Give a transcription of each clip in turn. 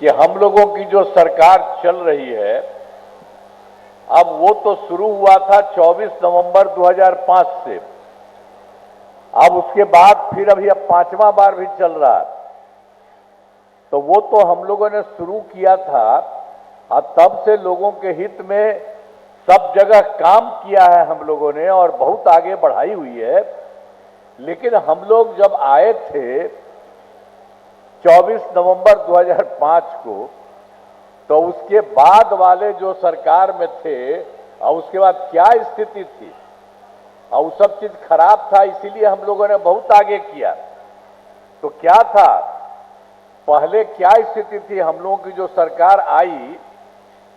कि हम लोगों की जो सरकार चल रही है, अब वो तो शुरू हुआ था 24 नवंबर 2005 से। अब उसके बाद फिर अभी अब 5वां बार भी चल रहा है। तो वो तो हम लोगों ने शुरू किया था और तब से लोगों के हित में सब जगह काम किया है हम लोगों ने और बहुत आगे बढ़ाई हुई है। लेकिन हम लोग जब आए थे 24 नवंबर 2005 को, तो उसके बाद वाले जो सरकार में थे और उसके बाद क्या स्थिति थी और सब चीज खराब था, इसीलिए हम लोगों ने बहुत आगे किया। तो क्या था, पहले क्या स्थिति थी, हम लोगों की जो सरकार आई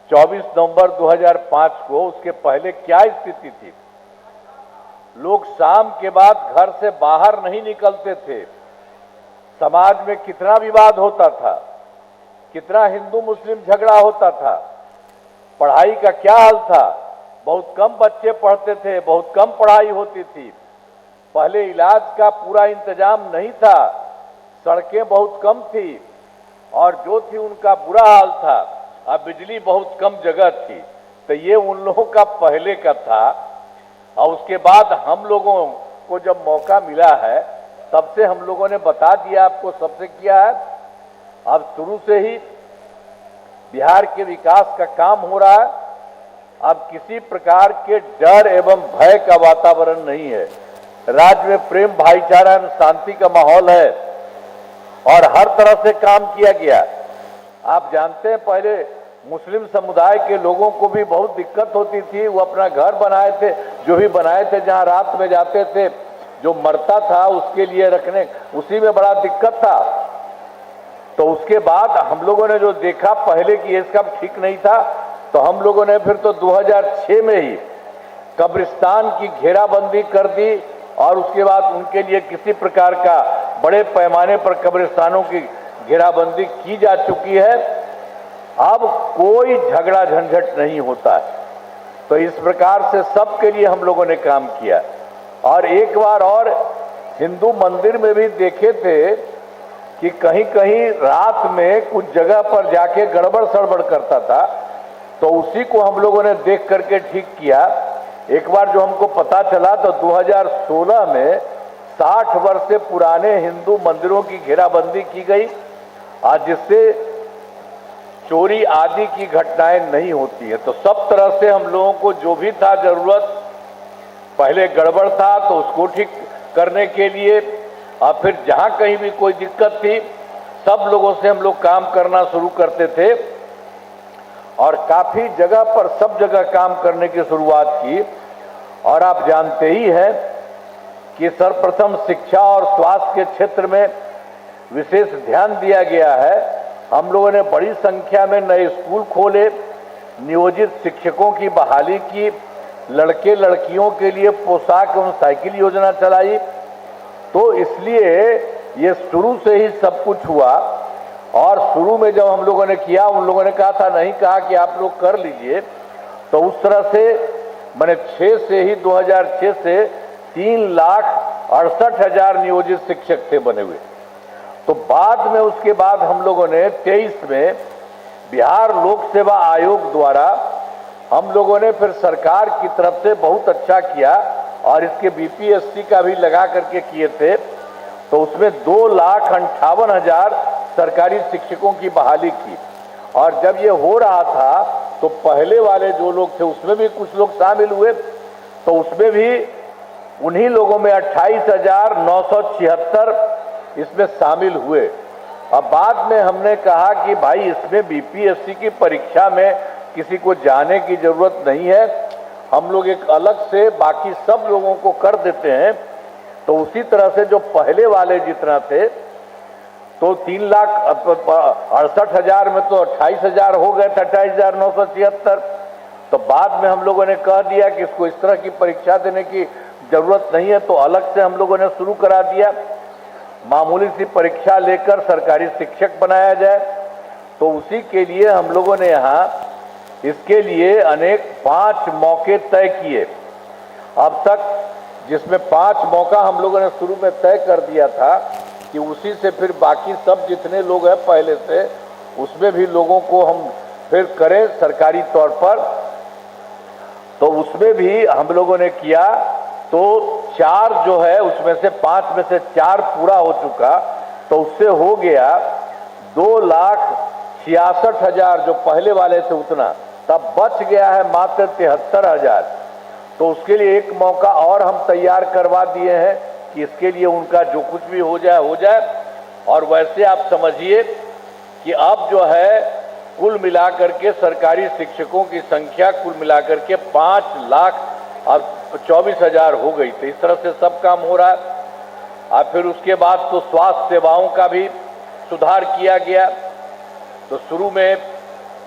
24 नवंबर 2005 को, उसके पहले क्या स्थिति थी? लोग शाम के बाद घर से बाहर नहीं निकलते थे। समाज में कितना विवाद होता था, कितना हिंदू मुस्लिम झगड़ा होता था। पढ़ाई का क्या हाल था, बहुत कम बच्चे पढ़ते थे, बहुत कम पढ़ाई होती थी। पहले इलाज का पूरा इंतजाम नहीं था, सड़कें बहुत कम थी और जो थी उनका बुरा हाल था। अब बिजली बहुत कम जगह थी। तो ये उन लोगों का पहले का था। और उसके बाद हम लोगों को जब मौका मिला है तब से हम लोगों ने बता दिया आपको, सबसे किया है। अब शुरू से ही बिहार के विकास का काम हो रहा है। अब किसी प्रकार के डर एवं भय का वातावरण नहीं है। राज्य में प्रेम, भाईचारा एवं शांति का माहौल है और हर तरह से काम किया गया। आप जानते हैं पहले मुस्लिम समुदाय के लोगों को भी बहुत दिक्कत होती थी। वो अपना घर बनाए थे, जो भी बनाए थे, जहां रात में जाते थे, जो मरता था उसके लिए रखने, उसी में बड़ा दिक्कत था। तो उसके बाद हम लोगों ने जो देखा पहले कि इसका ठीक नहीं था, तो हम लोगों ने फिर तो 2006 में ही कब्रिस्तान की घेराबंदी कर दी और उसके बाद उनके लिए किसी प्रकार का बड़े पैमाने पर कब्रिस्तानों की घेराबंदी की जा चुकी है। अब कोई झगड़ा झंझट नहीं होता है। तो इस प्रकार से सबके लिए हम लोगों ने काम किया। और एक बार और हिंदू मंदिर में भी देखे थे कि कहीं कहीं रात में कुछ जगह पर जाके गड़बड़ सड़बड़ करता था, तो उसी को हम लोगों ने देख करके ठीक किया। एक बार जो हमको पता चला तो 2016 में 60 वर्ष से पुराने हिंदू मंदिरों की घेराबंदी की गई, आज जिससे चोरी आदि की घटनाएं नहीं होती है। तो सब तरह से हम लोगों को जो भी था जरूरत, पहले गड़बड़ था तो उसको ठीक करने के लिए, और फिर जहां कहीं भी कोई दिक्कत थी सब लोगों से हम लोग काम करना शुरू करते थे और काफी जगह पर सब जगह काम करने की शुरुआत की। और आप जानते ही हैं कि सर्वप्रथम शिक्षा और स्वास्थ्य के क्षेत्र में विशेष ध्यान दिया गया है। हम लोगों ने बड़ी संख्या में नए स्कूल खोले, नियोजित शिक्षकों की बहाली की, लड़के लड़कियों के लिए पोशाक एवं साइकिल योजना चलाई। तो इसलिए ये शुरू से ही सब कुछ हुआ। और शुरू में जब हम लोगों ने किया, उन लोगों ने कहा था, नहीं कहा कि आप लोग कर लीजिए। तो उस तरह से मैंने 6 से ही 2006 से 3,68,000 नियोजित शिक्षक थे बने हुए। तो बाद में उसके बाद हम लोगों ने 23 में बिहार लोक सेवा आयोग द्वारा हम लोगों ने फिर सरकार की तरफ से बहुत अच्छा किया और इसके बीपीएससी का भी लगा करके किए थे। तो उसमें 2,58,000 सरकारी शिक्षकों की बहाली की। और जब ये हो रहा था तो पहले वाले जो लोग थे उसमें भी कुछ लोग शामिल हुए। तो उसमें भी उन्हीं लोगों में 28,976 इसमें शामिल हुए। अब बाद में हमने कहा कि भाई इसमें बीपीएससी की परीक्षा में किसी को जाने की जरूरत नहीं है, हम लोग एक अलग से बाकी सब लोगों को कर देते हैं। तो उसी तरह से जो पहले वाले जितना थे, तो 3,68,000 में तो 28,000 हो गए थे, 28,976। तो बाद में हम लोगों ने कह दिया कि इसको इस तरह की परीक्षा देने की जरूरत नहीं है, तो अलग से हम लोगों ने शुरू करा दिया। मामूली सी परीक्षा लेकर सरकारी शिक्षक बनाया जाए। तो उसी के लिए हम लोगों ने यहाँ इसके लिए अनेक 5 मौके तय किए अब तक, जिसमें 5 मौका हम लोगों ने शुरू में तय कर दिया था कि उसी से फिर बाकी सब जितने लोग हैं पहले से उसमें भी लोगों को हम फिर करें सरकारी तौर पर, तो उसमें भी हम लोगों ने किया। तो 4 जो है उसमें से 5 में से 4 पूरा हो चुका, तो उससे हो गया 2,66,000 जो पहले वाले से उतना, तब बच गया है मात्र 73,000। तो उसके लिए एक मौका और हम तैयार करवा दिए हैं कि इसके लिए उनका जो कुछ भी हो जाए। और वैसे आप समझिए कि अब जो है कुल मिलाकर के सरकारी शिक्षकों की संख्या कुल मिलाकर के 5,24,000 हो गई। तो इस तरह से सब काम हो रहा है। और फिर उसके बाद तो स्वास्थ्य सेवाओं का भी सुधार किया गया। तो शुरू में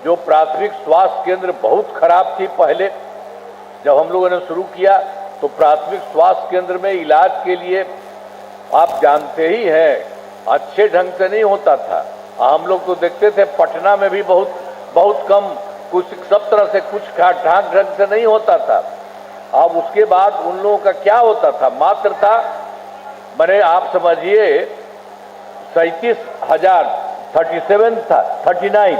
जो प्राथमिक स्वास्थ्य केंद्र बहुत खराब थी, पहले जब हम लोगों ने शुरू किया तो प्राथमिक स्वास्थ्य केंद्र में इलाज के लिए आप जानते ही हैं अच्छे ढंग से नहीं होता था। हम लोग तो देखते थे पटना में भी बहुत कम, कुछ सब तरह से कुछ ढंग से नहीं होता था। अब उसके बाद उन लोगों का क्या होता था, मात्र था मैंने आप समझिए 37,000, 37 था, 39।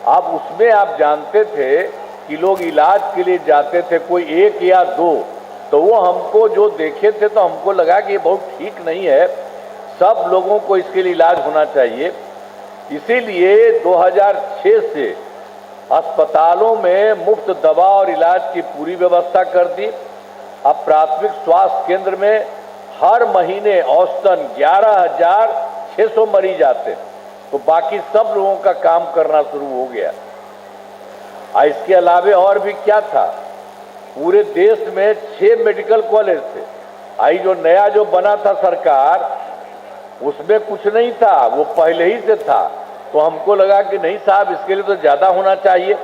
अब उसमें आप जानते थे कि लोग इलाज के लिए जाते थे, कोई 1 या 2, तो वो हमको जो देखे थे तो हमको लगा कि ये बहुत ठीक नहीं है, सब लोगों को इसके लिए इलाज होना चाहिए। इसीलिए 2006 से अस्पतालों में मुफ्त दवा और इलाज की पूरी व्यवस्था कर दी। अब प्राथमिक स्वास्थ्य केंद्र में हर महीने औसतन 11,600 मरीज आते, तो बाकी सब लोगों का काम करना शुरू हो गया। इसके अलावे और भी क्या था, पूरे देश में 6 मेडिकल कॉलेज थे। जो नया जो बना था सरकार, उसमें कुछ नहीं था, वो पहले ही से था। तो हमको लगा कि नहीं साहब, इसके लिए तो ज़्यादा होना चाहिए।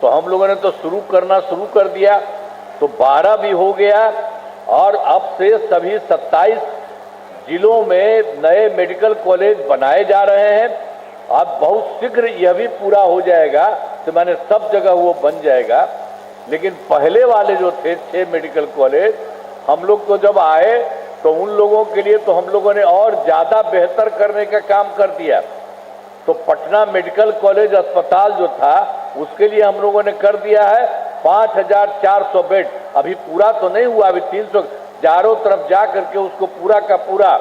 तो हम लोगों ने तो शुरू कर दिया, तो 12 भी हो गया। और अब से सभी 27 जिलों में नए मेडिकल कॉलेज बनाए जा रहे हैं। अब बहुत शीघ्र यह भी पूरा हो जाएगा, तो मैंने सब जगह वो बन जाएगा। लेकिन पहले वाले जो थे 6 मेडिकल कॉलेज, हम लोग तो जब आए तो उन लोगों के लिए तो हम लोगों ने और ज़्यादा बेहतर करने का काम कर दिया। तो पटना मेडिकल कॉलेज अस्पताल जो था, उसके लिए हम लोगों ने कर दिया है 5,400 बेड। अभी पूरा तो नहीं हुआ, अभी 300, चारों तरफ जा करके उसको पूरा का पूरा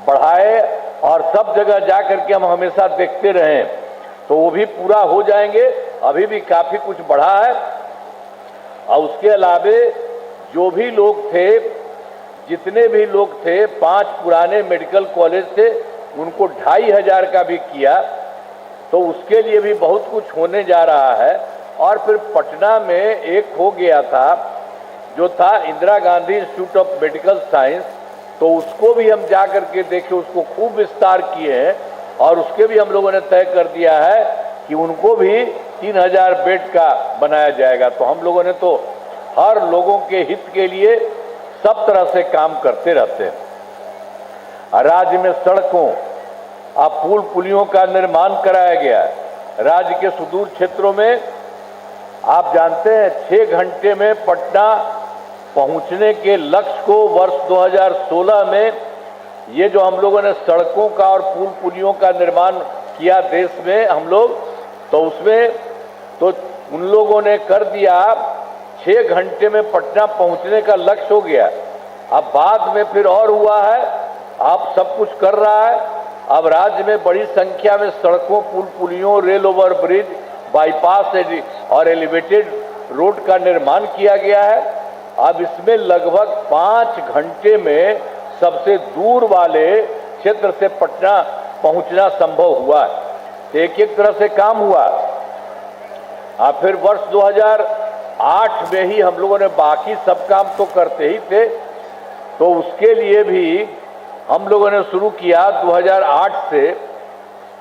बढ़ाए और सब जगह जा करके हम हमेशा देखते रहें, तो वो भी पूरा हो जाएंगे। अभी भी काफ़ी कुछ बढ़ा है। और उसके अलावे जो भी लोग थे, जितने भी लोग थे, 5 पुराने मेडिकल कॉलेज थे, उनको 2,500 का भी किया। तो उसके लिए भी बहुत कुछ होने जा रहा है। और फिर पटना में एक हो गया था, जो था Indira Gandhi institute of medical science, तो उसको भी हम जा करके देखे, उसको खूब विस्तार किए हैं। और उसके भी हम लोगों ने तय कर दिया है कि उनको भी 3,000 बेड का बनाया जाएगा। तो हम लोगों ने तो हर लोगों के हित के लिए सब तरह से काम करते रहते हैं। राज्य में सड़कों, पुल पुलियों का निर्माण कराया गया। राज्य के सुदूर क्षेत्रों में आप जानते हैं 6 घंटे में पटना पहुंचने के लक्ष्य को वर्ष 2016 में ये जो हम लोगों ने सड़कों का और पुल पुलियों का निर्माण किया देश में हम लोग, तो उसमें तो उन लोगों ने कर दिया 6 घंटे में पटना पहुंचने का लक्ष्य हो गया। अब बाद में फिर और हुआ है, आप सब कुछ कर रहा है। अब राज्य में बड़ी संख्या में सड़कों, पुल पुलियों, रेल ओवर ब्रिज, बाईपास और एलिवेटेड रोड का निर्माण किया गया है। अब इसमें लगभग 5 घंटे में सबसे दूर वाले क्षेत्र से पटना पहुंचना संभव हुआ। एक तरह से काम हुआ। फिर वर्ष 2008 में ही हम लोगों ने बाकी सब काम तो करते ही थे, तो उसके लिए भी हम लोगों ने शुरू किया। 2008 से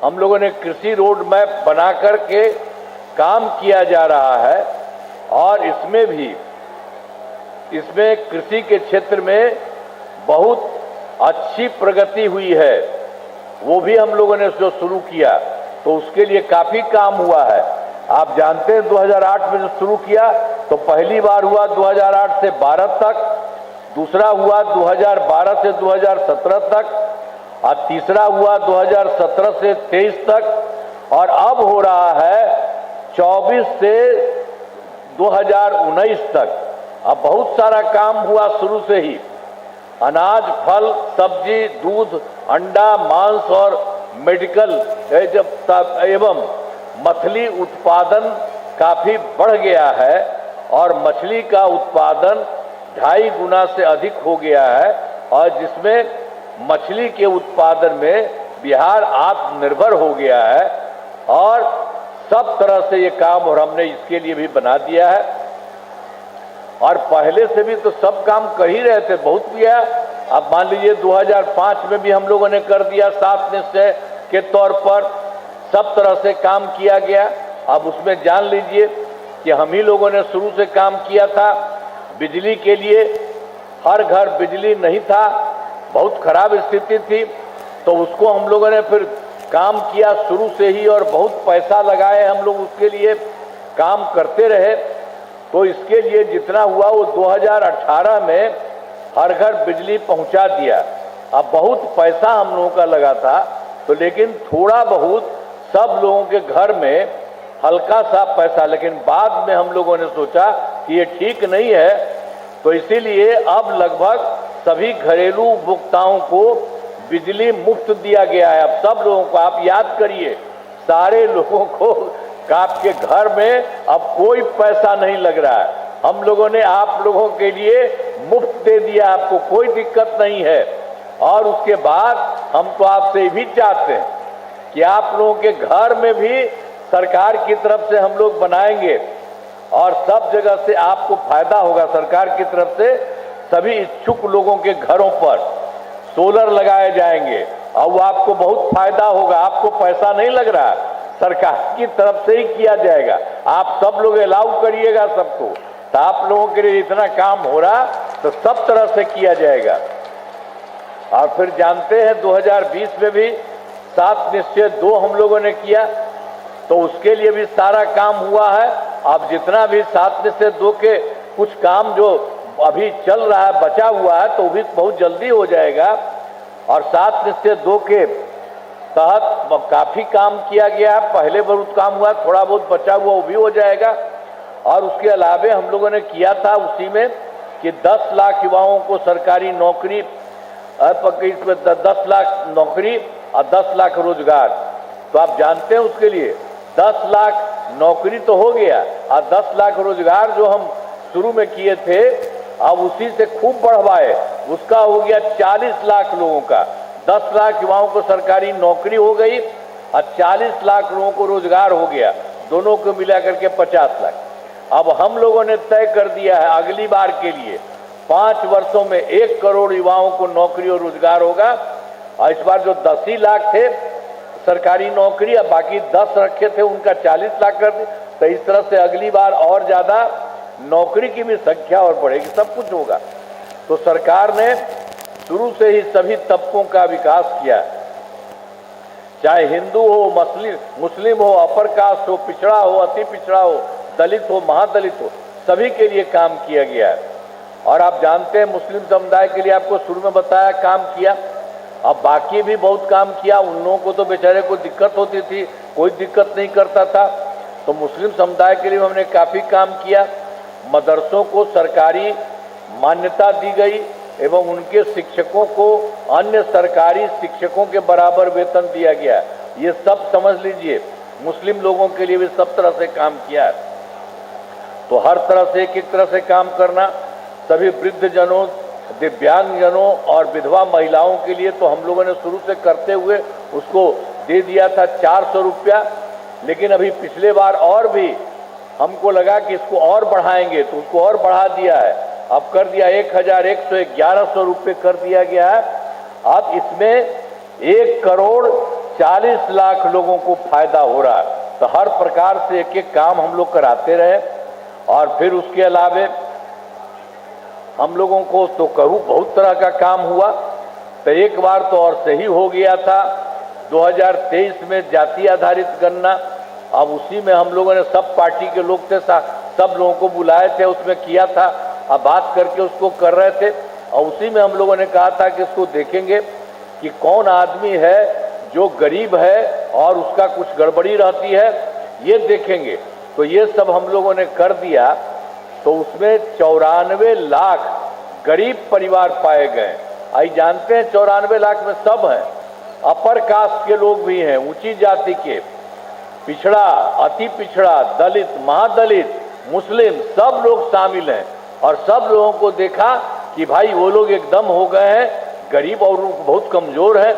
हम लोगों ने कृषि रोड मैप बना करके काम किया जा रहा है। और इसमें कृषि के क्षेत्र में बहुत अच्छी प्रगति हुई है, वो भी हम लोगों ने जो शुरू किया, तो उसके लिए काफ़ी काम हुआ है। आप जानते हैं 2008 में जो शुरू किया, तो पहली बार हुआ 2008 से 12 तक, दूसरा हुआ 2012 से 2017 तक, और तीसरा हुआ 2017 से 23 तक, और अब हो रहा है 24 से 2019 तक। अब बहुत सारा काम हुआ शुरू से ही। अनाज, फल, सब्जी, दूध, अंडा, मांस और मेडिकल एवं मछली उत्पादन काफी बढ़ गया है और मछली का उत्पादन 2.5 गुना से अधिक हो गया है और जिसमें मछली के उत्पादन में बिहार आत्मनिर्भर हो गया है और सब तरह से ये काम और हमने इसके लिए भी बना दिया है। और पहले से भी तो सब काम कर ही रहे थे, बहुत किया। अब मान लीजिए 2005 में भी हम लोगों ने कर दिया 7 निश्चय के तौर पर, सब तरह से काम किया गया। अब उसमें जान लीजिए कि हम ही लोगों ने शुरू से काम किया था। बिजली के लिए हर घर बिजली नहीं था, बहुत खराब स्थिति थी, तो उसको हम लोगों ने फिर काम किया शुरू से ही और बहुत पैसा लगाए हम लोग, उसके लिए काम करते रहे। तो इसके लिए जितना हुआ वो 2018 में हर घर बिजली पहुंचा दिया। अब बहुत पैसा हम लोगों का लगा था, तो लेकिन थोड़ा बहुत सब लोगों के घर में हल्का सा पैसा, लेकिन बाद में हम लोगों ने सोचा कि ये ठीक नहीं है, तो इसीलिए अब लगभग सभी घरेलू उपभोक्ताओं को बिजली मुफ्त दिया गया है। अब सब लोगों को आप याद करिए, सारे लोगों को आपके घर में अब कोई पैसा नहीं लग रहा है। हम लोगों ने आप लोगों के लिए मुफ्त दे दिया, आपको कोई दिक्कत नहीं है। और उसके बाद हम तो आपसे ये भी चाहते हैं कि आप लोगों के घर में भी सरकार की तरफ से हम लोग बनाएंगे और सब जगह से आपको फायदा होगा। सरकार की तरफ से सभी इच्छुक लोगों के घरों पर सोलर लगाए जाएंगे और वो आपको बहुत फायदा होगा। आपको पैसा नहीं लग रहा, सरकार की तरफ से ही किया जाएगा। आप सब लोग अलाउ करिएगा सबको, तो आप लोगों के लिए इतना काम हो रहा तो सब तरह से किया जाएगा। और फिर जानते हैं 2020 में भी 7 निश्चय 2 हम लोगों ने किया, तो उसके लिए भी सारा काम हुआ है। अब जितना भी 7 निश्चय 2 के कुछ काम जो अभी चल रहा है, बचा हुआ है, तो वो भी बहुत जल्दी हो जाएगा। और 7 निश्चय 2 के तहत काफी काम किया गया है। पहले बहुत काम हुआ, थोड़ा बहुत बचा हुआ वो भी हो जाएगा। और उसके अलावे हम लोगों ने किया था उसी में कि 10 लाख युवाओं को सरकारी नौकरी, 10 लाख नौकरी और 10 लाख रोजगार। तो आप जानते हैं उसके लिए 10 लाख नौकरी तो हो गया और 10 लाख रोजगार जो हम शुरू में किए थे, अब उसी से खूब बढ़वाए, उसका हो गया 40 लाख लोगों का। 10 लाख युवाओं को सरकारी नौकरी हो गई और 40 लाख लोगों को रोजगार हो गया, दोनों को मिलाकर के 50 लाख। अब हम लोगों ने तय कर दिया है अगली बार के लिए 5 वर्षों में 1 करोड़ युवाओं को नौकरी और रोजगार होगा। और इस बार जो 10 ही लाख थे सरकारी नौकरी, अब बाकी 10 रखे थे, उनका 40 लाख कर दिया। तो इस तरह से अगली बार और ज्यादा नौकरी की भी संख्या और बढ़ेगी, सब कुछ होगा। तो सरकार ने शुरू से ही सभी तबकों का विकास किया, चाहे हिंदू हो, मुस्लिम हो, अपर कास्ट हो, पिछड़ा हो, अति पिछड़ा हो, दलित हो, महादलित हो, सभी के लिए काम किया गया है। और आप जानते हैं मुस्लिम समुदाय के लिए आपको शुरू में बताया काम किया। अब बाकी भी बहुत काम किया, उन लोगों को तो बेचारे को दिक्कत होती थी, कोई दिक्कत नहीं करता था। तो मुस्लिम समुदाय के लिए हमने काफी काम किया। मदरसों को सरकारी मान्यता दी गई एवं उनके शिक्षकों को अन्य सरकारी शिक्षकों के बराबर वेतन दिया गया। ये सब समझ लीजिए, मुस्लिम लोगों के लिए भी सब तरह से काम किया है। तो हर तरह से एक तरह से काम करना, सभी वृद्धजनों, दिव्यांगजनों और विधवा महिलाओं के लिए तो हम लोगों ने शुरू से करते हुए उसको दे दिया था 400 रुपया। लेकिन अभी पिछले बार और भी हमको लगा कि इसको और बढ़ाएंगे, तो उसको और बढ़ा दिया है। अब कर दिया 1111 रुपये कर दिया गया है। अब इसमें 1 करोड़ 40 लाख लोगों को फायदा हो रहा है। तो हर प्रकार से एक एक काम हम लोग कराते रहे। और फिर उसके अलावे हम लोगों को तो कहूँ बहुत तरह का काम हुआ। तो एक बार तो और सही हो गया था 2023 में जाति आधारित गणना। अब उसी में हम लोगों ने सब पार्टी के लोग थे, सब लोगों को बुलाए थे, उसमें किया था। अब बात करके उसको कर रहे थे और उसी में हम लोगों ने कहा था कि इसको देखेंगे कि कौन आदमी है जो गरीब है और उसका कुछ गड़बड़ी रहती है, ये देखेंगे। तो ये सब हम लोगों ने कर दिया, तो उसमें 94 लाख गरीब परिवार पाए गए। आई जानते हैं 94 लाख में सब हैं, अपर कास्ट के लोग भी हैं, ऊंची जाति के, पिछड़ा, अति पिछड़ा, दलित, महादलित, मुस्लिम, सब लोग शामिल हैं। और सब लोगों को देखा कि भाई वो लोग एकदम हो गए हैं गरीब और बहुत कमजोर है।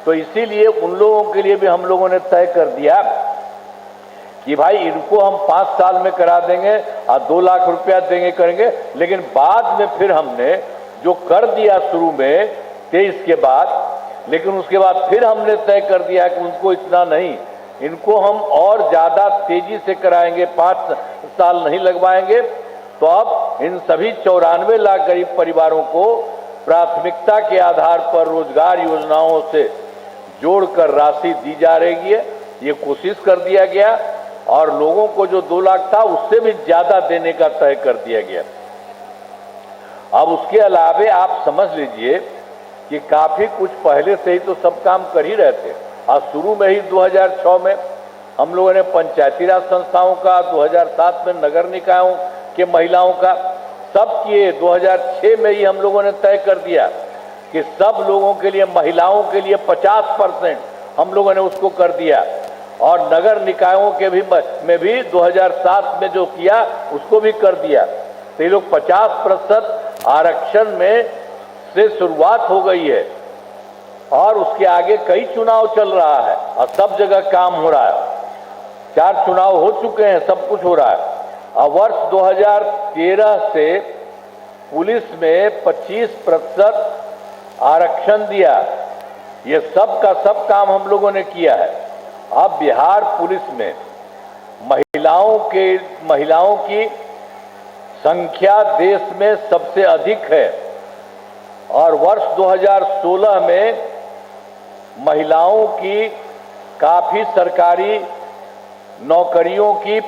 तो इसीलिए उन लोगों के लिए भी हम लोगों ने तय कर दिया कि भाई इनको हम 5 साल में करा देंगे और 2 लाख रुपया देंगे करेंगे। लेकिन बाद में फिर हमने जो कर दिया शुरू में 23 के बाद, लेकिन उसके बाद फिर हमने तय कर दिया कि उनको इतना नहीं, इनको हम और ज्यादा तेजी से कराएंगे, 5 साल नहीं लगवाएंगे। तो अब इन सभी 94 लाख गरीब परिवारों को प्राथमिकता के आधार पर रोजगार योजनाओं से जोड़कर राशि दी जा रही है। ये कोशिश कर दिया गया और लोगों को जो 2 लाख था उससे भी ज्यादा देने का तय कर दिया गया। अब उसके अलावे आप समझ लीजिए कि काफी कुछ पहले से ही तो सब काम कर ही रहे थे। और शुरू में ही 2006 में हम लोगों ने पंचायती राज संस्थाओं का, 2007 में नगर निकायों के महिलाओं का, सब किए। 2006 में ही हम लोगों ने तय कर दिया कि सब लोगों के लिए, महिलाओं के लिए 50% हम लोगों ने उसको कर दिया। और नगर निकायों के भी में भी 2007 में जो किया उसको भी कर दिया। तो ये लोग 50% आरक्षण में से शुरुआत हो गई है और उसके आगे कई चुनाव चल रहा है और सब जगह काम हो रहा है। 4 चुनाव हो चुके हैं, सब कुछ हो रहा है। और वर्ष 2013 से पुलिस में 25% आरक्षण दिया। ये सब का सब काम हम लोगों ने किया है। अब बिहार पुलिस में महिलाओं की संख्या देश में सबसे अधिक है और वर्ष 2016 में महिलाओं की काफी सरकारी नौकरियों की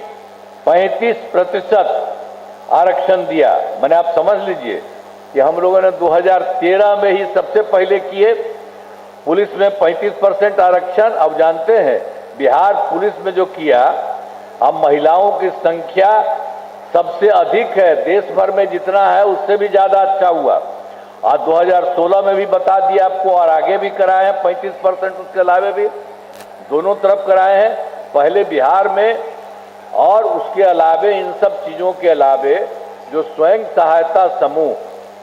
35% आरक्षण दिया। मैंने, आप समझ लीजिए कि हम लोगों ने 2013 में ही सबसे पहले किए पुलिस में 35% आरक्षण। अब जानते हैं बिहार पुलिस में जो किया, अब महिलाओं की संख्या सबसे अधिक है, देश भर में जितना है उससे भी ज्यादा अच्छा हुआ। और 2016 में भी बता दिया आपको, और आगे भी कराए हैं 35%, उसके अलावे भी दोनों तरफ कराए हैं, पहले बिहार में। और उसके अलावे इन सब चीजों के अलावे जो स्वयं सहायता समूह,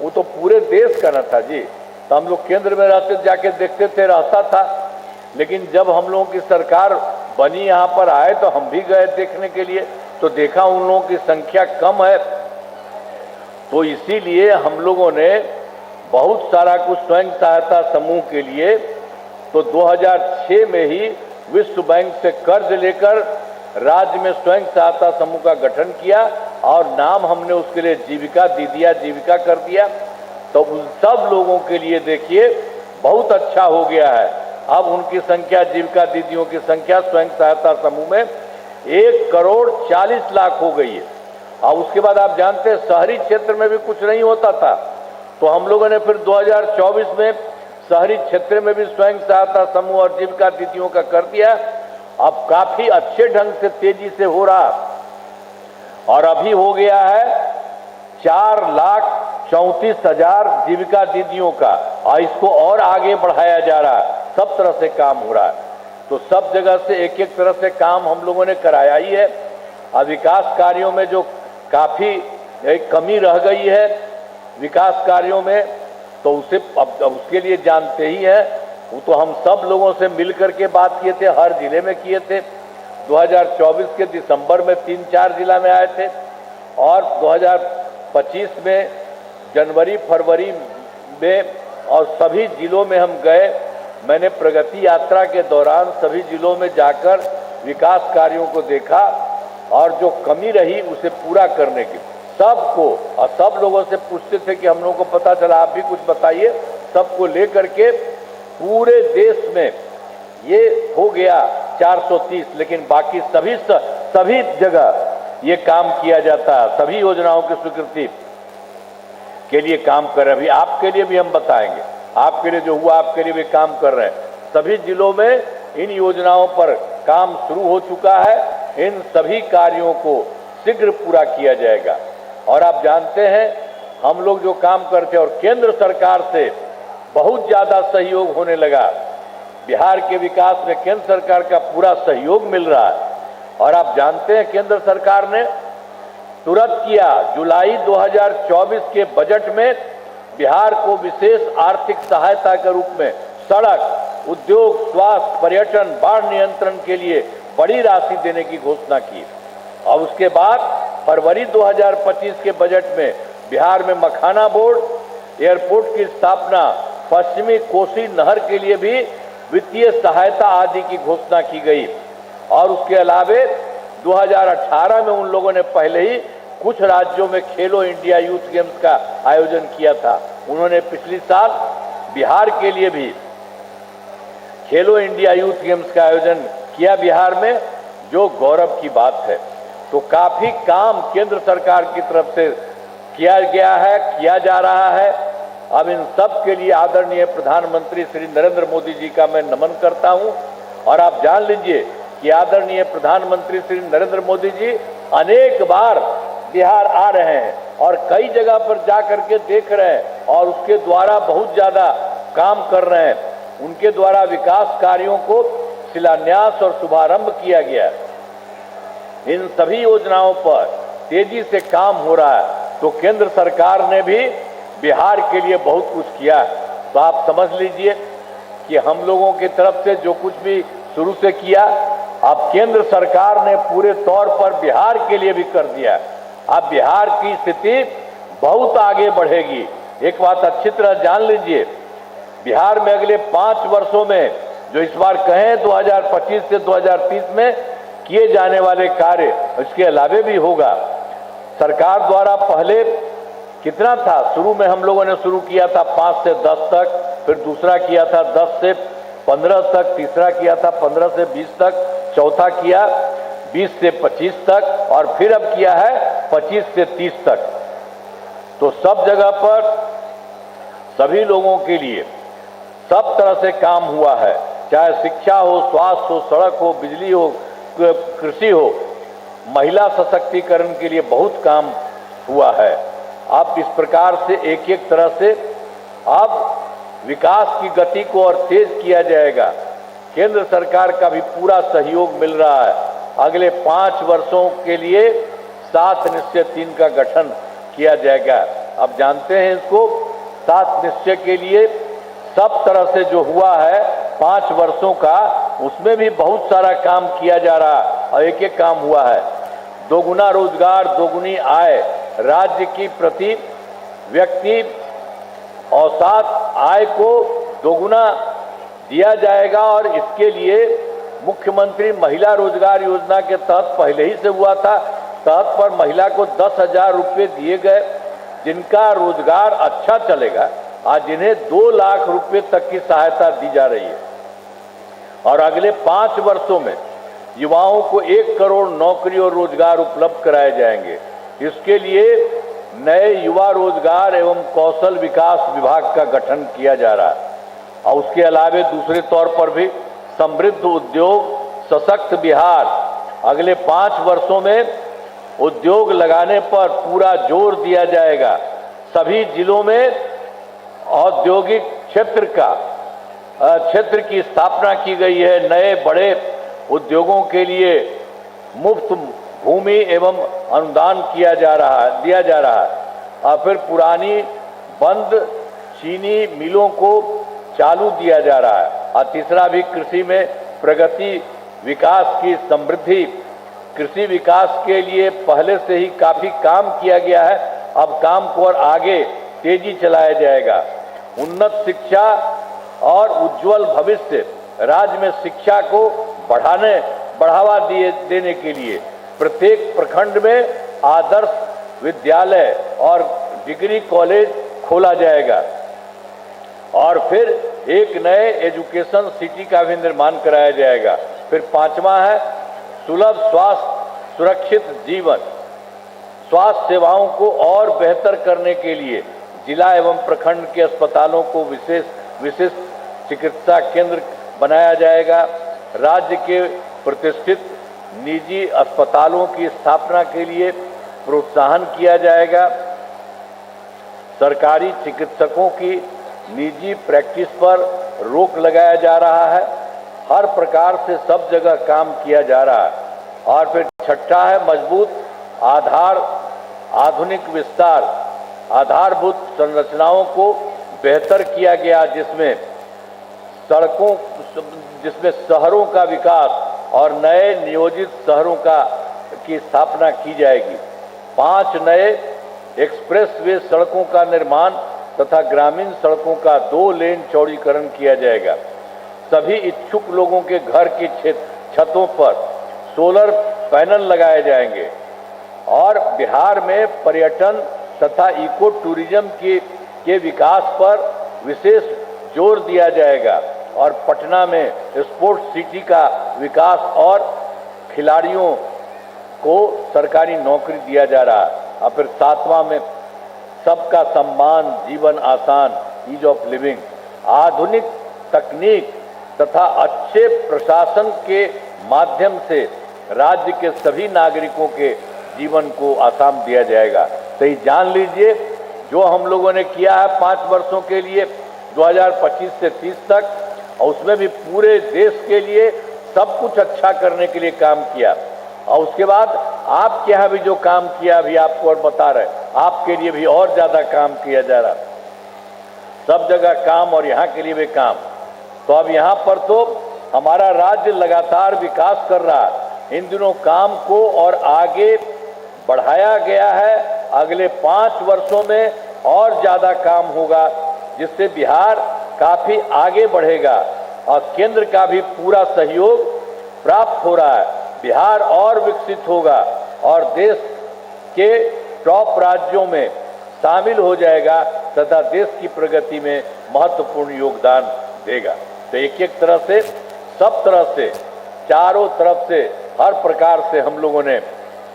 वो तो पूरे देश का न था जी। तो हम लोग केंद्र में रहते, जाके देखते थे, रहता था। लेकिन जब हम लोगों की सरकार बनी, यहाँ पर आए, तो हम भी गए देखने के लिए, तो देखा उन लोगों की संख्या कम है। तो इसीलिए हम लोगों ने बहुत सारा कुछ स्वयं सहायता समूह के लिए, तो 2006 में ही विश्व बैंक से कर्ज लेकर राज्य में स्वयं सहायता समूह का गठन किया और नाम हमने उसके लिए जीविका दीदिया जीविका कर दिया। तो उन सब लोगों के लिए देखिए बहुत अच्छा हो गया है। अब उनकी संख्या, जीविका दीदियों की संख्या स्वयं सहायता समूह में 1,40,00,000 हो गई है। और उसके बाद आप जानते हैं शहरी क्षेत्र में भी कुछ नहीं होता था, तो हम लोगों ने फिर 2024 में शहरी क्षेत्र में भी स्वयं सहायता समूह और जीविका दीदियों का कर दिया। अब काफी अच्छे ढंग से तेजी से हो रहा और अभी हो गया है 4,34,000 जीविका दीदियों का, और इसको और आगे बढ़ाया जा रहा है। सब तरह से काम हो रहा है, तो सब जगह से एक एक तरह से काम हम लोगों ने कराया ही है। और विकास कार्यों में जो काफी एक कमी रह गई है विकास कार्यों में, तो उसे अब उसके लिए जानते ही है, वो तो हम सब लोगों से मिलकर के बात किए थे, हर जिले में किए थे। 2024 के दिसंबर में 3-4 जिला में आए थे और 2025 में जनवरी फरवरी में और सभी जिलों में हम गए। मैंने प्रगति यात्रा के दौरान सभी जिलों में जाकर विकास कार्यों को देखा और जो कमी रही उसे पूरा करने की सबको, और सब लोगों से पूछते थे कि हम लोगों को पता चला, आप भी कुछ बताइए। सबको लेकर के पूरे देश में ये हो गया 430, लेकिन बाकी सभी जगह ये काम किया जाता है। सभी योजनाओं की स्वीकृति के लिए काम कर रहे हैं। अभी आपके लिए भी हम बताएंगे, आपके लिए जो हुआ आपके लिए भी काम कर रहे हैं। सभी जिलों में इन योजनाओं पर काम शुरू हो चुका है। इन सभी कार्यों को शीघ्र पूरा किया जाएगा। और आप जानते हैं हम लोग जो काम करते हैं और केंद्र सरकार से बहुत ज्यादा सहयोग होने लगा। बिहार के विकास में केंद्र सरकार का पूरा सहयोग मिल रहा है। और आप जानते हैं केंद्र सरकार ने तुरंत किया, जुलाई 2024 के बजट में बिहार को विशेष आर्थिक सहायता के रूप में सड़क, उद्योग, स्वास्थ्य, पर्यटन, बाढ़ नियंत्रण के लिए बड़ी राशि देने की घोषणा की। और उसके बाद फरवरी 2025 के बजट में बिहार में मखाना बोर्ड, एयरपोर्ट की स्थापना, पश्चिमी कोसी नहर के लिए भी वित्तीय सहायता आदि की घोषणा की गई। और उसके अलावे 2018 में उन लोगों ने पहले ही कुछ राज्यों में खेलो इंडिया यूथ गेम्स का आयोजन किया था। उन्होंने पिछले साल बिहार के लिए भी खेलो इंडिया यूथ गेम्स का आयोजन किया बिहार में, जो गौरव की बात है। तो काफी काम केंद्र सरकार की तरफ से किया गया है, किया जा रहा है। अब इन सब के लिए आदरणीय प्रधानमंत्री श्री नरेंद्र मोदी जी का मैं नमन करता हूं। और आप जान लीजिए कि आदरणीय प्रधानमंत्री श्री नरेंद्र मोदी जी अनेक बार बिहार आ रहे हैं और कई जगह पर जा करके देख रहे हैं और उसके द्वारा बहुत ज्यादा काम कर रहे हैं। उनके द्वारा विकास कार्यों को शिलान्यास और शुभारंभ किया गया। इन सभी योजनाओं पर तेजी से काम हो रहा है। तो केंद्र सरकार ने भी बिहार के लिए बहुत कुछ किया है। तो आप समझ लीजिए कि हम लोगों की तरफ से जो कुछ भी शुरू से किया, अब केंद्र सरकार ने पूरे तौर पर बिहार के लिए भी कर दिया। अब बिहार की स्थिति बहुत आगे बढ़ेगी। एक बात अच्छी तरह जान लीजिए, बिहार में अगले 5 वर्षों में जो इस बार कहें 2025 से 2030 में किए जाने वाले कार्य, इसके अलावे भी होगा। सरकार द्वारा पहले कितना था, शुरू में हम लोगों ने शुरू किया था 5 से 10 तक, फिर दूसरा किया था 10 से 15 तक, तीसरा किया था 15 से 20 तक, चौथा किया 20 से 25 तक और फिर अब किया है 25 से 30 तक। तो सब जगह पर सभी लोगों के लिए सब तरह से काम हुआ है, चाहे शिक्षा हो, स्वास्थ्य हो, सड़क हो, बिजली हो, कृषि हो, महिला सशक्तिकरण के लिए बहुत काम हुआ है। अब इस प्रकार से एक एक तरह से अब विकास की गति को और तेज किया जाएगा। केंद्र सरकार का भी पूरा सहयोग मिल रहा है। अगले 5 वर्षों के लिए 7 निश्चय 3 का गठन किया जाएगा। अब जानते हैं इसको 7 निश्चय के लिए सब तरह से जो हुआ है 5 वर्षों का, उसमें भी बहुत सारा काम किया जा रहा है और एक एक काम हुआ है। दोगुना रोजगार, दोगुनी आय राज्य की प्रति व्यक्ति औसत आय को दोगुना दिया जाएगा। और इसके लिए मुख्यमंत्री महिला रोजगार योजना के तहत पहले ही से हुआ था, तहत पर महिला को 10,000 रुपये दिए गए, जिनका रोजगार अच्छा चलेगा। आज जिन्हें 2 लाख रुपए तक की सहायता दी जा रही है। और अगले 5 वर्षों में युवाओं को 1 करोड़ नौकरी और रोजगार उपलब्ध कराए जाएंगे। इसके लिए नए युवा रोजगार एवं कौशल विकास विभाग का गठन किया जा रहा है। और उसके अलावे दूसरे तौर पर भी समृद्ध उद्योग, सशक्त बिहार, अगले 5 वर्षों में उद्योग लगाने पर पूरा जोर दिया जाएगा। सभी जिलों में औद्योगिक क्षेत्र की स्थापना की गई है। नए बड़े उद्योगों के लिए मुफ्त भूमि एवं अनुदान दिया जा रहा है। और फिर पुरानी बंद चीनी मिलों को चालू दिया जा रहा है। और तीसरा भी कृषि में प्रगति, विकास की समृद्धि। कृषि विकास के लिए पहले से ही काफी काम किया गया है, अब काम को और आगे तेजी चलाया जाएगा। उन्नत शिक्षा और उज्जवल भविष्य, राज्य में शिक्षा को बढ़ावा देने के लिए प्रत्येक प्रखंड में आदर्श विद्यालय और डिग्री कॉलेज खोला जाएगा। और फिर एक नए एजुकेशन सिटी का भी निर्माण कराया जाएगा। फिर 5वां है सुलभ स्वास्थ्य सुरक्षित जीवन। स्वास्थ्य सेवाओं को और बेहतर करने के लिए जिला एवं प्रखंड के अस्पतालों को विशेष चिकित्सा केंद्र बनाया जाएगा। राज्य के प्रतिष्ठित निजी अस्पतालों की स्थापना के लिए प्रोत्साहन किया जाएगा। सरकारी चिकित्सकों की निजी प्रैक्टिस पर रोक लगाया जा रहा है। हर प्रकार से सब जगह काम किया जा रहा है। और फिर छठा है मजबूत आधार, आधुनिक विस्तार, आधारभूत संरचनाओं को बेहतर किया गया, जिसमें शहरों का विकास और नए नियोजित शहरों की स्थापना की जाएगी। 5 नए एक्सप्रेस वे सड़कों का निर्माण तथा ग्रामीण सड़कों का 2 लेन चौड़ीकरण किया जाएगा। सभी इच्छुक लोगों के घर की छतों पर सोलर पैनल लगाए जाएंगे और बिहार में पर्यटन तथा इको टूरिज्म के विकास पर विशेष जोर दिया जाएगा और पटना में स्पोर्ट्स सिटी का विकास और खिलाड़ियों को सरकारी नौकरी दिया जा रहा है। और फिर 7वां में सबका सम्मान, जीवन आसान, ईज ऑफ लिविंग, आधुनिक तकनीक तथा अच्छे प्रशासन के माध्यम से राज्य के सभी नागरिकों के जीवन को आसान दिया जाएगा। तो ये जान लीजिए, जो हम लोगों ने किया है 5 वर्षों के लिए 2025 से 30 तक, और उसमें भी पूरे देश के लिए सब कुछ अच्छा करने के लिए काम किया। और उसके बाद आपके यहाँ भी जो काम किया अभी आपको और बता रहे, आपके लिए भी और ज्यादा काम किया जा रहा, सब जगह काम और यहाँ के लिए भी काम। तो अब यहाँ पर तो हमारा राज्य लगातार विकास कर रहा है। इन दिनों काम को और आगे बढ़ाया गया है। अगले 5 वर्षों में और ज्यादा काम होगा, जिससे बिहार काफी आगे बढ़ेगा और केंद्र का भी पूरा सहयोग प्राप्त हो रहा है। बिहार और विकसित होगा और देश के टॉप राज्यों में शामिल हो जाएगा तथा देश की प्रगति में महत्वपूर्ण योगदान देगा। तो एक तरह से, सब तरह से, चारों तरफ से, हर प्रकार से हम लोगों ने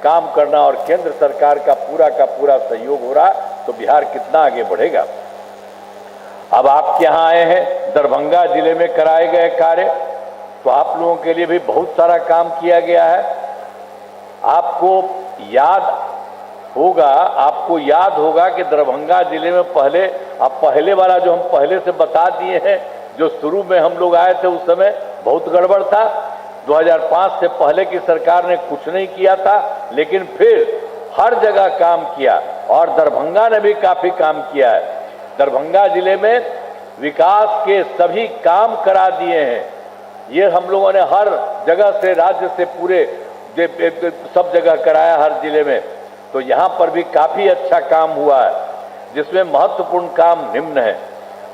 काम करना और केंद्र सरकार का पूरा सहयोग हो रहा है, तो बिहार कितना आगे बढ़ेगा। अब आपके यहाँ आए हैं, दरभंगा जिले में कराए गए कार्य, तो आप लोगों के लिए भी बहुत सारा काम किया गया है। आपको याद होगा कि दरभंगा जिले में पहले वाला जो हम पहले से बता दिए हैं, जो शुरू में हम लोग आए थे उस समय बहुत गड़बड़ था। 2005 से पहले की सरकार ने कुछ नहीं किया था, लेकिन फिर हर जगह काम किया और दरभंगा ने भी काफी काम किया है। दरभंगा जिले में विकास के सभी काम करा दिए हैं। ये हम लोगों ने हर जगह से, राज्य से पूरे सब जगह कराया, हर जिले में। तो यहाँ पर भी काफी अच्छा काम हुआ है, जिसमें महत्वपूर्ण काम निम्न है।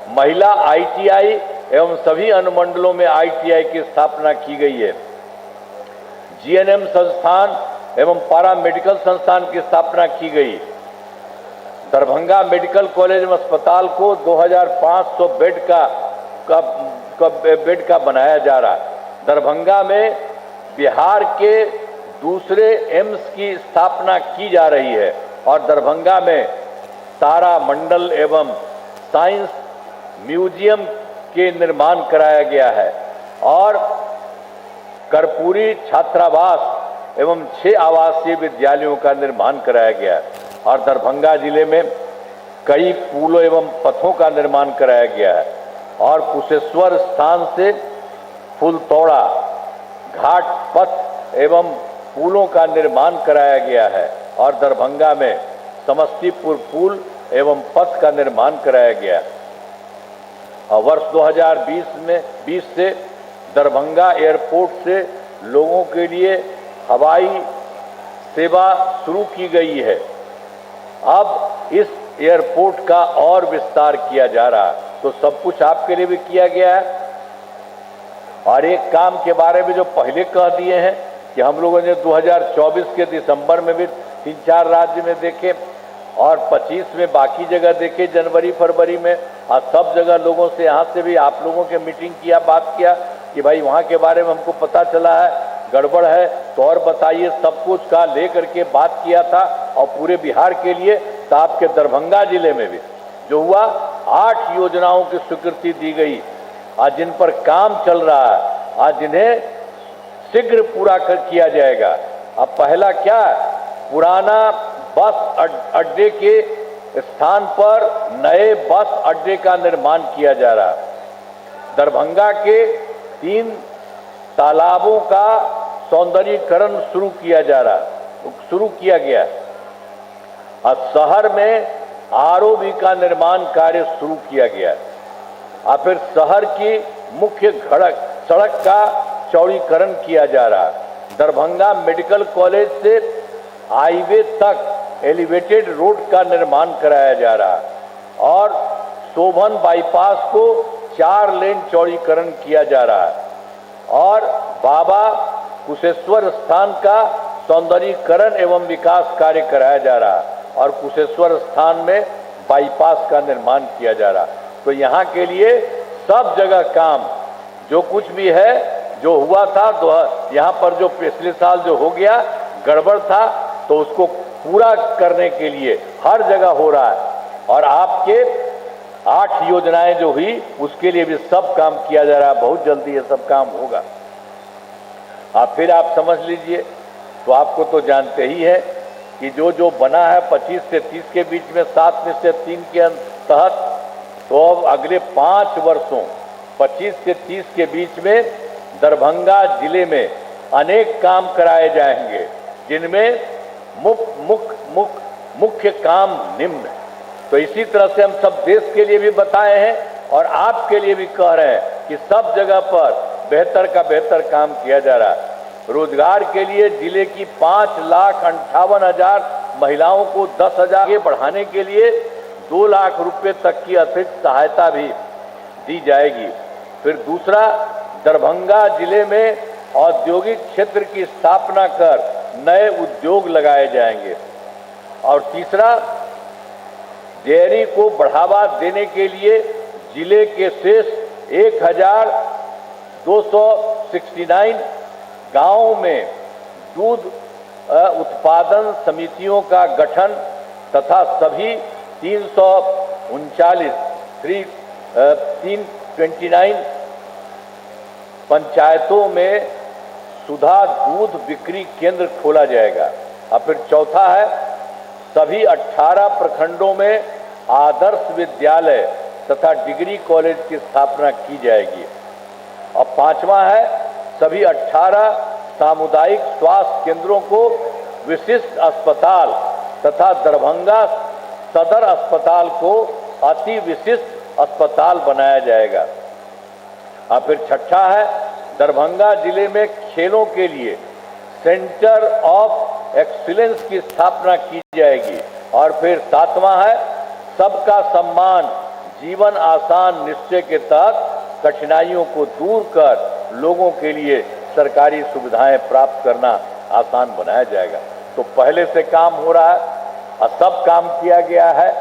महिला ITI एवं सभी अनुमंडलों में ITI की स्थापना की गई है। GNM संस्थान एवं पारा मेडिकल संस्थान की स्थापना की गई। दरभंगा मेडिकल कॉलेज एवं अस्पताल को 2500 बेड का बनाया जा रहा है। दरभंगा में बिहार के दूसरे एम्स की स्थापना की जा रही है और दरभंगा में तारा मंडल एवं साइंस म्यूजियम के निर्माण कराया गया है और कर्पूरी छात्रावास एवं 6 आवासीय विद्यालयों का निर्माण कराया गया है और दरभंगा जिले में कई पुलों एवं पथों का निर्माण कराया गया है और कुशेश्वर स्थान से फुलतौड़ा घाट पथ एवं पुलों का निर्माण कराया गया है और दरभंगा में समस्तीपुर पुल एवं पथ का निर्माण कराया गया है। और वर्ष 2020 से दरभंगा एयरपोर्ट से लोगों के लिए हवाई सेवा शुरू की गई है। अब इस एयरपोर्ट का और विस्तार किया जा रहा है, तो सब कुछ आपके लिए भी किया गया है। और एक काम के बारे में जो पहले कह दिए हैं कि हम लोगों ने 2024 के दिसंबर में भी 3-4 राज्य में देखे और 25 में बाकी जगह देखे, जनवरी फरवरी में, और सब जगह लोगों से, यहाँ से भी आप लोगों के मीटिंग किया, बात किया कि भाई वहाँ के बारे में हमको पता चला है गड़बड़ है, तो और बताइए। सब कुछ का ले करके बात किया था और पूरे बिहार के लिए। तो आपके दरभंगा जिले में भी जो हुआ, 8 योजनाओं की स्वीकृति दी गई और जिन पर काम चल रहा है आज इन्हें शीघ्र पूरा किया जाएगा। अब पहला क्या, पुराना बस अड्डे के स्थान पर नए बस अड्डे का निर्माण किया जा रहा। दरभंगा के 3 तालाबों का सौंदर्यीकरण शुरू किया गया। और शहर में आरओबी का निर्माण कार्य शुरू किया गया। और फिर शहर की मुख्य सड़क का चौड़ीकरण किया जा रहा। दरभंगा मेडिकल कॉलेज से हाईवे तक एलिवेटेड रोड का निर्माण कराया जा रहा और शोभन बाईपास को 4 लेन चौड़ीकरण किया जा रहा है और बाबा कुशेश्वर स्थान का सौंदर्यीकरण एवं विकास कार्य कराया जा रहा है और कुशेश्वर स्थान में बाईपास का निर्माण किया जा रहा। तो यहाँ के लिए सब जगह काम, जो कुछ भी है, जो हुआ था, तो यहाँ पर जो पिछले साल जो हो गया गड़बड़ था, तो उसको पूरा करने के लिए हर जगह हो रहा है। और आपके 8 योजनाएं जो हुई उसके लिए भी सब काम किया जा रहा है। बहुत जल्दी ये सब काम होगा। अब फिर आप समझ लीजिए, तो आपको तो जानते ही है कि जो बना है 25 से 30 के बीच में 7 में से 3 के तहत, तो अब अगले 5 वर्षों 25 से 30 के बीच में दरभंगा जिले में अनेक काम कराए जाएंगे, जिनमें मुख्य काम निम्न। तो इसी तरह से हम सब देश के लिए भी बताए हैं और आपके लिए भी कह रहे हैं कि सब जगह पर बेहतर का बेहतर काम किया जा रहा है। रोजगार के लिए जिले की 5,58,000 महिलाओं को 10,000 के बढ़ाने के लिए 2 लाख रुपए तक की अतिरिक्त सहायता भी दी जाएगी। फिर दूसरा, दरभंगा जिले में औद्योगिक क्षेत्र की स्थापना कर नए उद्योग लगाए जाएंगे। और तीसरा, डेयरी को बढ़ावा देने के लिए जिले के शेष 1,269 गांवों में दूध उत्पादन समितियों का गठन तथा सभी 329 पंचायतों में सुधा दूध बिक्री केंद्र खोला जाएगा। और फिर चौथा है, सभी 18 प्रखंडों में आदर्श विद्यालय तथा डिग्री कॉलेज की स्थापना की जाएगी। और पांचवा है, सभी 18 सामुदायिक स्वास्थ्य केंद्रों को विशिष्ट अस्पताल तथा दरभंगा सदर अस्पताल को अति विशिष्ट अस्पताल बनाया जाएगा। और फिर छठा है, दरभंगा जिले में खेलों के लिए सेंटर ऑफ एक्सीलेंस की स्थापना की जाएगी। और फिर सातवां है, सबका सम्मान जीवन आसान निश्चय के तहत कठिनाइयों को दूर कर लोगों के लिए सरकारी सुविधाएं प्राप्त करना आसान बनाया जाएगा। तो पहले से काम हो रहा है और सब काम किया गया है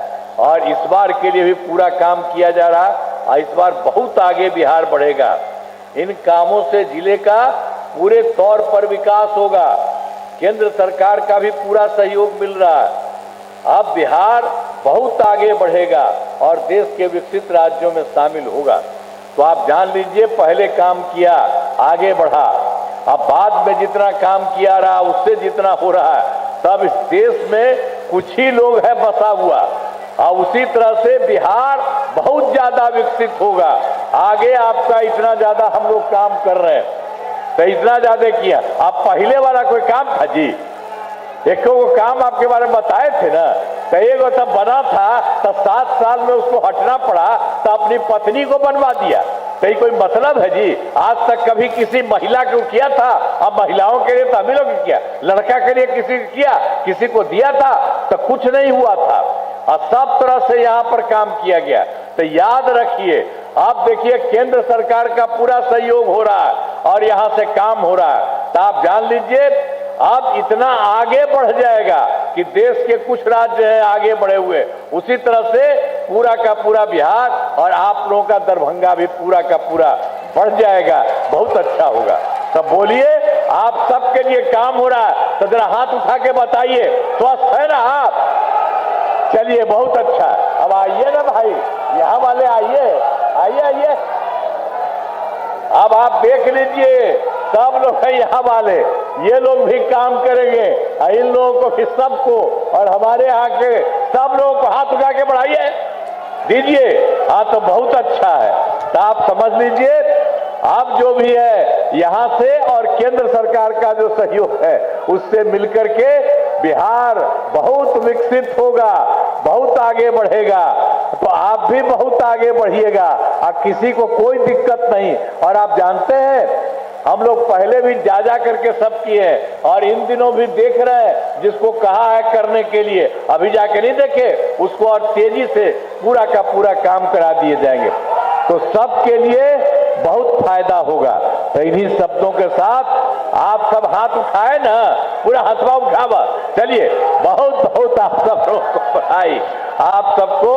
और इस बार के लिए भी पूरा काम किया जा रहा है। और इस बार बहुत आगे बिहार बढ़ेगा। इन कामों से जिले का पूरे तौर पर विकास होगा। केंद्र सरकार का भी पूरा सहयोग मिल रहा है। अब बिहार बहुत आगे बढ़ेगा और देश के विकसित राज्यों में शामिल होगा। तो आप जान लीजिए, पहले काम किया, आगे बढ़ा। अब बाद में जितना काम किया रहा उससे जितना हो रहा है, तब इस देश में कुछ ही लोग है बसा हुआ। और उसी तरह से बिहार बहुत ज्यादा विकसित होगा। आगे आपका इतना ज्यादा हम लोग काम कर रहे हैं, तो इतना ज्यादा किया। अब पहले वाला कोई काम था जी? एक वो काम आपके बारे में बताए थे ना, तो एक तब बना था, तब 7 साल में उसको हटना पड़ा, तो अपनी पत्नी को बनवा दिया। तो कोई मतलब है जी? आज तक कभी किसी महिला को किया था? अब महिलाओं के लिए तो हम ही लोग किया, लड़का के लिए किसी को किया, किसी को दिया था तो कुछ नहीं हुआ था। और सब तरह से यहाँ पर काम किया गया। तो याद रखिए, आप देखिए केंद्र सरकार का पूरा सहयोग हो रहा है और यहाँ से काम हो रहा है। तो आप जान लीजिए, अब इतना आगे बढ़ जाएगा कि देश के कुछ राज्य हैं आगे बढ़े हुए, उसी तरह से पूरा का पूरा बिहार और आप लोगों का दरभंगा भी पूरा का पूरा बढ़ जाएगा। बहुत अच्छा होगा। तो बोलिए, आप सबके लिए काम हो रहा है, तो जरा हाथ उठा के बताइए, स्वस्थ है ना आप? चलिए, बहुत अच्छा। अब आइए ना भाई, यहाँ वाले आइए, आइए आइए। अब आप देख लीजिए, सब लोग हैं यहाँ वाले, ये लोग भी काम करेंगे, इन लोगों को भी, सबको, और हमारे यहाँ के सब लोगों को हाथ उठा के बढ़ाइए, दीजिए। हाँ, तो बहुत अच्छा है। तो आप समझ लीजिए, अब जो भी है यहाँ से और केंद्र सरकार का जो सहयोग है उससे मिलकर के बिहार बहुत विकसित होगा, बहुत आगे बढ़ेगा। तो आप भी बहुत आगे बढ़िएगा, और किसी को कोई दिक्कत नहीं। और आप जानते हैं, हम लोग पहले भी जा करके सब किए हैं, और इन दिनों भी देख रहे हैं, जिसको कहा है करने के लिए अभी जाके नहीं देखे, उसको और तेजी से पूरा का पूरा काम करा दिए जाएंगे। तो सबके लिए बहुत फायदा होगा। तो इन्हीं शब्दों के साथ आप सब हाथ उठाए ना, पूरा हथवा उठावा। चलिए, बहुत बहुत आप सब लोगों को बधाई, आप सबको।